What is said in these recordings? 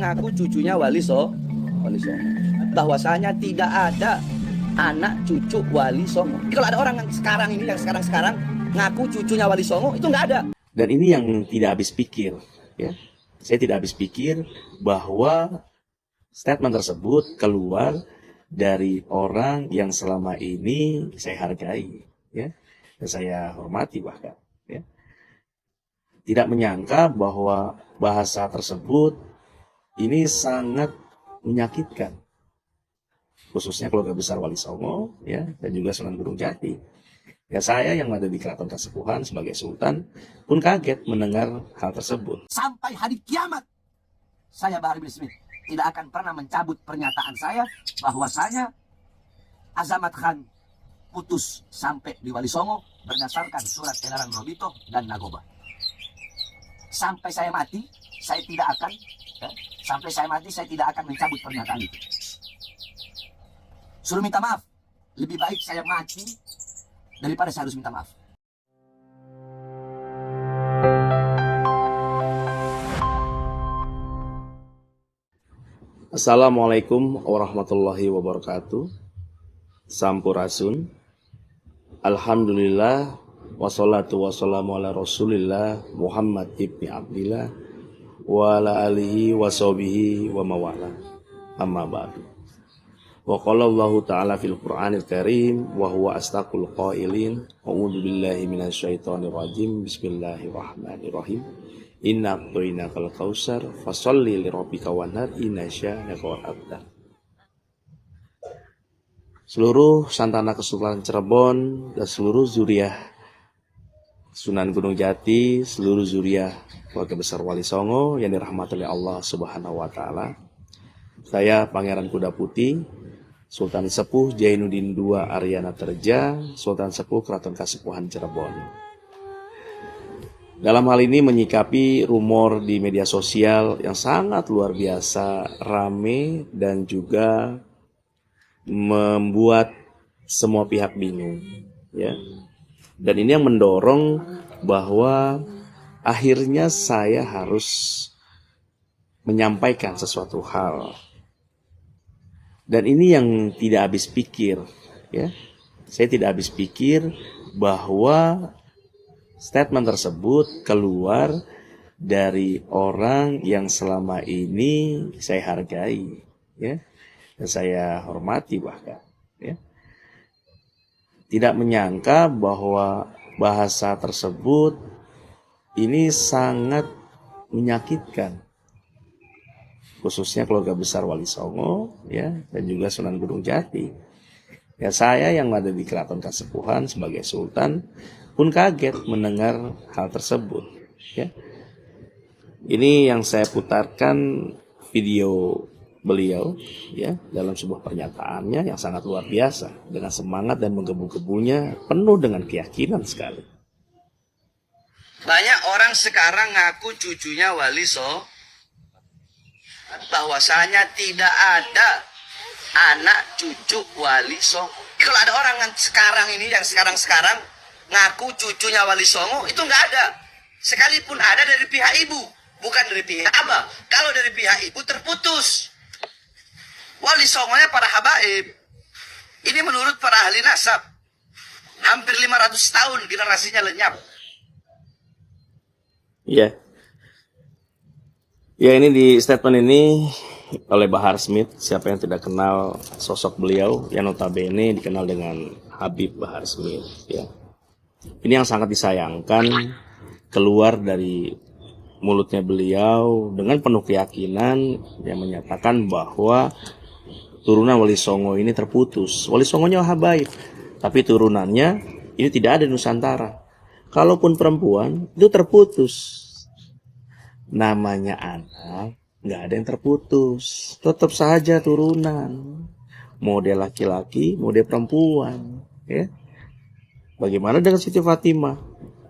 Ngaku cucunya Wali Songo. Bahwasanya tidak ada anak cucu Wali Songo. Kalau ada orang yang sekarang ngaku cucunya Wali Songo, itu nggak ada. Dan ini yang tidak habis pikir, ya. Saya tidak habis pikir bahwa statement tersebut keluar dari orang yang selama ini saya hargai, ya, dan saya hormati bahkan, ya. Tidak menyangka bahwa bahasa tersebut ini sangat menyakitkan, khususnya keluarga besar Wali Songo, ya, dan juga Sunan Gunung Jati. Ya, saya yang ada di Keraton Kasepuhan sebagai Sultan pun kaget mendengar hal tersebut. Sampai hari kiamat, saya Bahar bin Smith tidak akan pernah mencabut pernyataan saya bahwasanya Azamat Khan putus sampai di Wali Songo berdasarkan surat edaran Robito dan Nagoba. Sampai saya mati, saya tidak akan mencabut pernyataan itu. Suruh minta maaf. Lebih baik saya mati daripada saya harus minta maaf. Assalamualaikum warahmatullahi wabarakatuh. Sampurasun. Alhamdulillah wassalatu wassalamu ala Rasulillah Muhammad ibni Abdillah wa ala alihi wa sahbihi wa mawala. Amma ba'du. Wa qala Allah ta'ala fil Qur'anil Karim wa huwa astaqul qailin. A'udzu billahi minasyaitonir rajim. Bismillahirrahmanirrahim. Inna a'tainakal kautsar fasholli lirabbika wanhar inna syanaka wal abtar. Seluruh santana Kesultanan Cirebon dan seluruh zuriah Sunan Gunung Jati, seluruh zuriah keluarga besar Wali Songo yang dirahmati oleh Allah Subhanahu wa taala. Saya Pangeran Kuda Putih, Sultan Sepuh Jainuddin II Aryana Terja, Sultan Sepuh Keraton Kasepuhan Cirebon. Dalam hal ini menyikapi rumor di media sosial yang sangat luar biasa rame dan juga membuat semua pihak bingung, ya. Dan ini yang mendorong bahwa akhirnya saya harus menyampaikan sesuatu hal. Dan ini yang tidak habis pikir, ya. Saya tidak habis pikir bahwa statement tersebut keluar dari orang yang selama ini saya hargai, ya, dan saya hormati bahkan, ya. Tidak menyangka bahwa bahasa tersebut ini sangat menyakitkan, khususnya keluarga besar Wali Songo, ya, dan juga Sunan Gunung Jati. Ya, saya yang ada di Keraton Kasepuhan sebagai Sultan pun kaget mendengar hal tersebut, ya. Ini yang saya putarkan video beliau, ya, dalam sebuah pernyataannya yang sangat luar biasa dengan semangat dan menggebu-gebunya penuh dengan keyakinan sekali. Banyak orang sekarang ngaku cucunya Wali Songo, bahwasanya tidak ada anak cucu Wali Songo. Kalau ada orang yang sekarang ngaku cucunya Wali Songo, itu nggak ada. Sekalipun ada dari pihak ibu, bukan dari pihak abah. Kalau dari pihak ibu terputus. Wali Songonya para habaib. Ini menurut para ahli nasab. Hampir 500 tahun generasinya lenyap. Ya. Ya, ini di statement ini oleh Bahar Smith. Siapa yang tidak kenal sosok beliau yang notabene dikenal dengan Habib Bahar Smith, ya. Ini yang sangat disayangkan keluar dari mulutnya beliau dengan penuh keyakinan yang menyatakan bahwa turunan Wali Songo ini terputus. Wali Songonya habaib, tapi turunannya ini tidak ada di Nusantara. Kalaupun perempuan itu terputus. Namanya anak, nggak ada yang terputus. Tetap saja turunan. Model laki-laki, model perempuan, ya. Bagaimana dengan Siti Fatimah?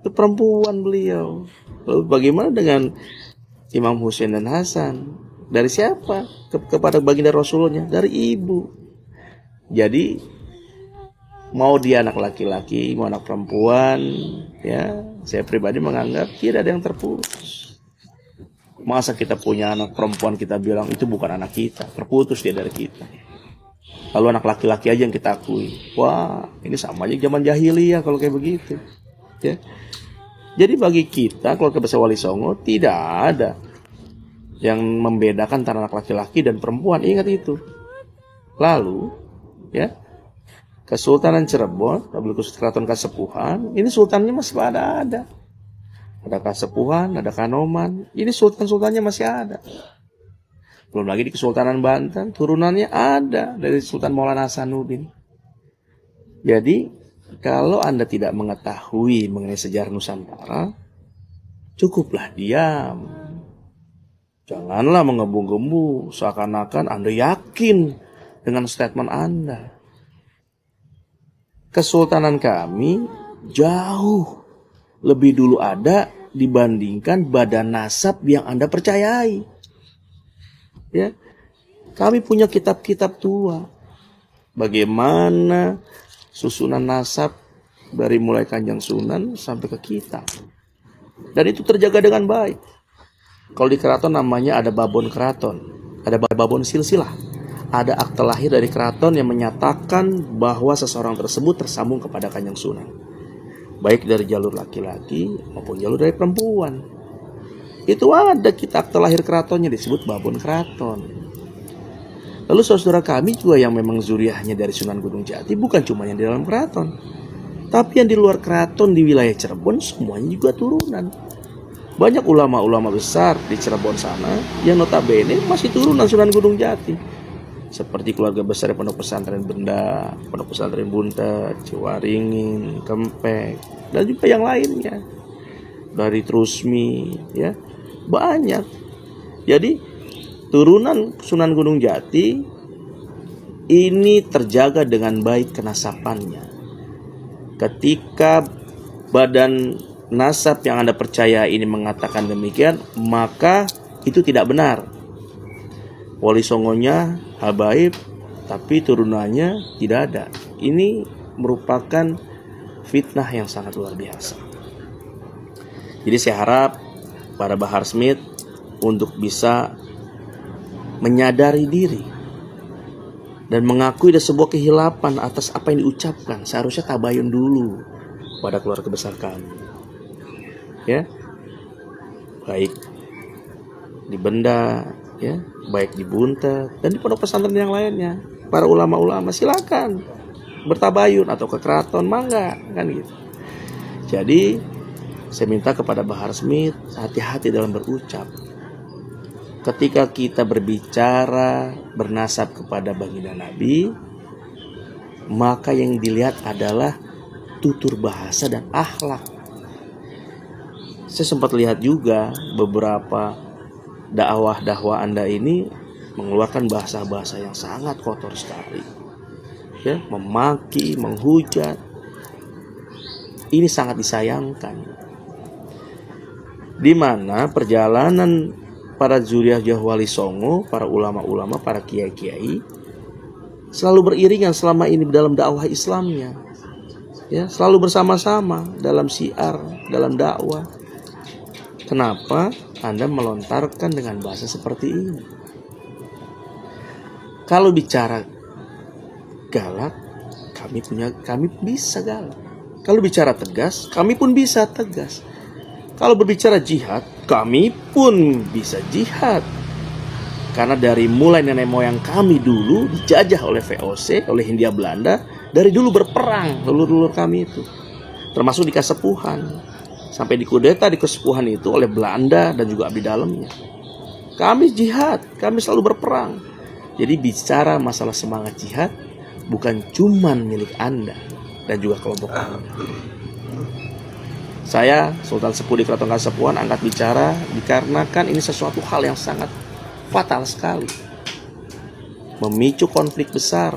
Itu perempuan beliau. Lalu bagaimana dengan Imam Husain dan Hasan? Dari siapa? Kepada baginda Rasulnya? Dari ibu. Jadi mau dia anak laki-laki, mau anak perempuan, ya, saya pribadi menganggap tidak ada yang terputus. Masa kita punya anak perempuan kita bilang itu bukan anak kita, terputus dia dari kita. Lalu anak laki-laki aja yang kita akui. Wah, ini sama aja zaman jahiliyah kalau kayak begitu. Ya. Jadi bagi kita keluarga besar Wali Songo tidak ada yang membedakan antara anak laki-laki dan perempuan. Ingat itu. Lalu, ya, Kesultanan Cirebon, Keraton Kasepuhan, ini sultannya masih ada. Ada Kasepuhan, ada Kanoman. Ini sultan-sultannya masih ada. Belum lagi di Kesultanan Banten, turunannya ada dari Sultan Maulana Hasanuddin. Jadi, kalau Anda tidak mengetahui mengenai sejarah Nusantara, cukuplah diam. Janganlah menggembu-gembu seakan-akan Anda yakin dengan statement Anda. Kesultanan kami jauh lebih dulu ada dibandingkan badan nasab yang Anda percayai. Ya, kami punya kitab-kitab tua. Bagaimana susunan nasab dari mulai Kanjeng Sunan sampai ke kita. Dan itu terjaga dengan baik. Kalau di keraton namanya ada babon keraton, ada babon silsilah. Ada akte lahir dari keraton yang menyatakan bahwa seseorang tersebut tersambung kepada Kanjeng Sunan. Baik dari jalur laki-laki maupun jalur dari perempuan. Itu ada kita akte lahir keratonnya disebut babon keraton. Lalu saudara kami juga yang memang zuriahnya dari Sunan Gunung Jati bukan cuma yang di dalam keraton, tapi yang di luar keraton di wilayah Cirebon semuanya juga turunan. Banyak ulama-ulama besar di Cirebon sana yang notabene masih turunan Sunan Gunung Jati. Seperti keluarga besar Pondok Pesantren Benda, Pondok Pesantren Buntet, Ciwaringin, Kempek, dan juga yang lainnya. Dari Trusmi, ya. Banyak. Jadi turunan Sunan Gunung Jati ini terjaga dengan baik kenasapannya. Ketika badan nasab yang Anda percaya ini mengatakan demikian, maka itu tidak benar. Wali Songonya habaib, tapi turunannya tidak ada. Ini merupakan fitnah yang sangat luar biasa. Jadi saya harap para Bahar Smith untuk bisa menyadari diri dan mengakui ada sebuah kehilapan atas apa yang diucapkan. Seharusnya tabayun dulu pada keluarga besar kami. Ya. Baik di Benda, ya, baik di Buntet dan di pondok pesantren yang lainnya. Para ulama-ulama silakan bertabayun atau ke keraton, mangga, kan gitu. Jadi saya minta kepada Bahar Smith hati-hati dalam berucap. Ketika kita berbicara bernasab kepada baginda Nabi, maka yang dilihat adalah tutur bahasa dan akhlak. Saya sempat lihat juga beberapa dakwah Anda ini mengeluarkan bahasa-bahasa yang sangat kotor sekali. Ya, memaki, menghujat. Ini sangat disayangkan. Di mana perjalanan para zuriat Wali Songo, para ulama-ulama, para kiai-kiai selalu beriringan selama ini dalam dakwah Islamnya. Ya, selalu bersama-sama dalam syiar, dalam dakwah. Kenapa Anda melontarkan dengan bahasa seperti ini? Kalau bicara galak, kami bisa galak. Kalau bicara tegas, kami pun bisa tegas. Kalau berbicara jihad, kami pun bisa jihad. Karena dari mulai nenek moyang kami dulu dijajah oleh VOC, oleh Hindia Belanda, dari dulu berperang leluhur kami itu. Termasuk di Kasepuhan. Sampai dikudeta di Kasepuhan itu oleh Belanda dan juga abdi dalamnya. Kami jihad, kami selalu berperang. Jadi bicara masalah semangat jihad bukan cuman milik Anda dan juga kelompok Anda. Saya, Sultan Sepuh di Keraton Kasepuhan, angkat bicara dikarenakan ini sesuatu hal yang sangat fatal sekali. Memicu konflik besar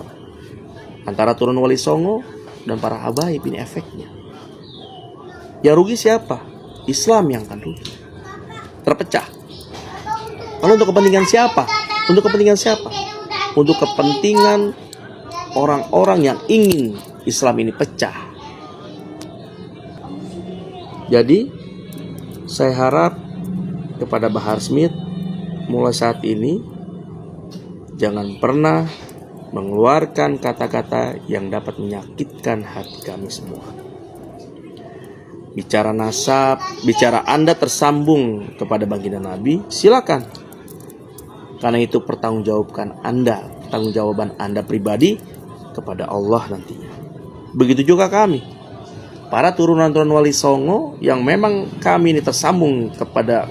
antara turun Wali Songo dan para habaib, ini efeknya. Yang rugi siapa? Islam yang akan rugi. Terpecah. Lalu untuk kepentingan siapa? Untuk kepentingan siapa? Untuk kepentingan orang-orang yang ingin Islam ini pecah. Jadi saya harap kepada Bahar Smith, mulai saat ini jangan pernah mengeluarkan kata-kata yang dapat menyakitkan hati kami semua. Bicara nasab, bicara Anda tersambung kepada baginda Nabi, silakan. Karena itu pertanggungjawaban Anda pribadi kepada Allah nantinya. Begitu juga kami, para turunan-turunan Wali Songo yang memang kami ini tersambung kepada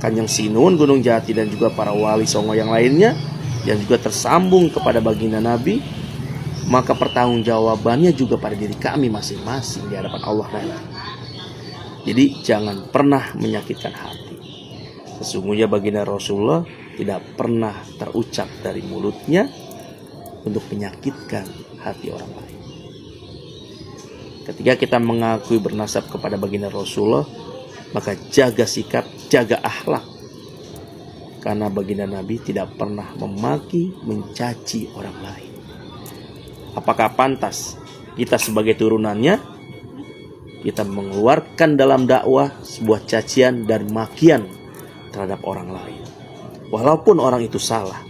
Kanjeng Sinun, Gunung Jati, dan juga para Wali Songo yang lainnya yang juga tersambung kepada baginda Nabi, maka pertanggungjawabannya juga pada diri kami masing-masing di hadapan Allah nanti. Jadi jangan pernah menyakitkan hati. Sesungguhnya baginda Rasulullah tidak pernah terucap dari mulutnya untuk menyakitkan hati orang lain. Ketika kita mengakui bernasab kepada baginda Rasulullah, maka jaga sikap, jaga akhlak. Karena baginda Nabi tidak pernah memaki, mencaci orang lain. Apakah pantas kita sebagai turunannya, kita mengeluarkan dalam dakwah sebuah cacian dan makian terhadap orang lain, walaupun orang itu salah?